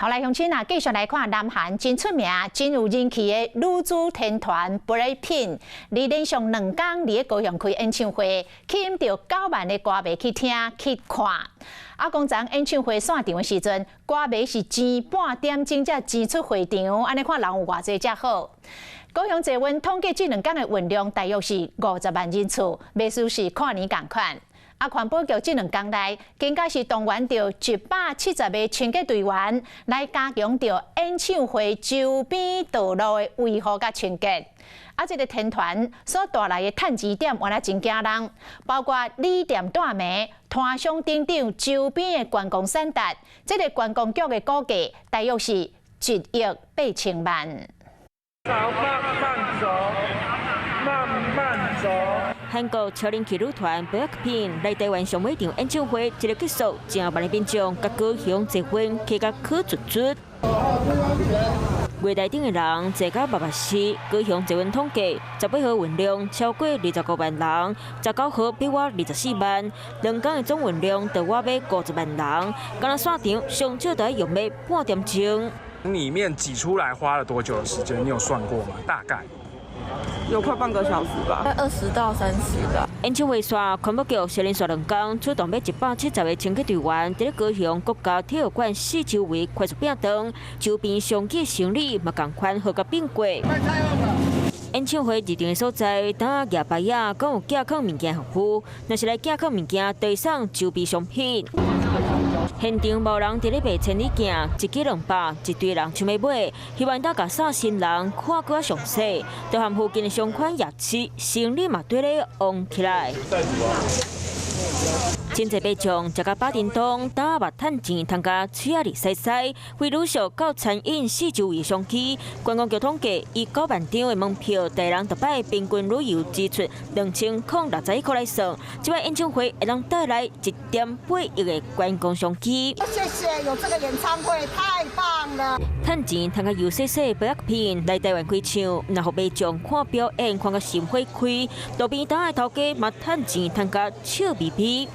好来，乡亲啊，继续来看南韩真出名、真有人气的女子天团 BLACKPINK， 连续2天伫高雄开演唱会，吸引到9万的歌迷去听去看。讲昨演唱会散场的时阵，歌迷是前半点钟才挤出会场，安尼看人有偌济才好。高雄坐稳统计这2天的运量大约是50万人次，袂输是跨年同款。环保局这2天内，更加是动员到170个清洁队员来加强到演唱会周边道路的维护甲清洁。这个天团所带来的趁钱点，原来真惊人，包括旅店大名、摊商等等周边的观光产值，这个观光局的估计大约是1亿8千万。韩国超人气女团 BLACKPINK 来台湾上尾场演唱会，一日结束，正万的民众甲高雄结婚，去甲可出出。月台顶的人坐到密密实，高雄结婚统计，18号运量超过29万人，19号比我24万，2天的总运量就我要50万人，刚才散场上少就要用要半点钟。里面挤出来花了多久的时间？你有算过吗？大概？有快半个小时吧，快20到30吧。演唱会线环保局连续2天出动要170个清洁队员，伫高雄国家体育馆4周围快速变灯，周边上街行李嘛同款好甲变过。演唱会日定的所在，当夜排啊，讲有寄放物件服务，若是来寄放物件，就会送周边商品。现场无人伫咧卖千里镜，一支200，一堆人想要买，希望大家送新人看搁详细，就和附近的商圈夜市生意嘛对咧旺起来。真侪民众食到8点钟，打目趁钱，通甲嘴仔里洗洗，会陆续到餐饮4周围上去。观光局统计，以9万张的门票，每人特摆平均旅游支出2061块来算，这摆演唱会会能带来1.8亿的观光商机。谢谢，有这个演唱会太棒了。趁钱通甲优细细 BLACKPINK 来台湾开唱，然后民众看表演看甲心花开，路边摊的头家嘛趁钱通甲笑眯眯。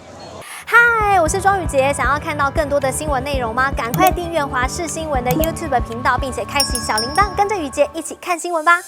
嗨，我是庄宇杰，想要看到更多的新闻内容吗？赶快订阅华视新闻的 YouTube 频道，并且开启小铃铛，跟着宇杰一起看新闻吧。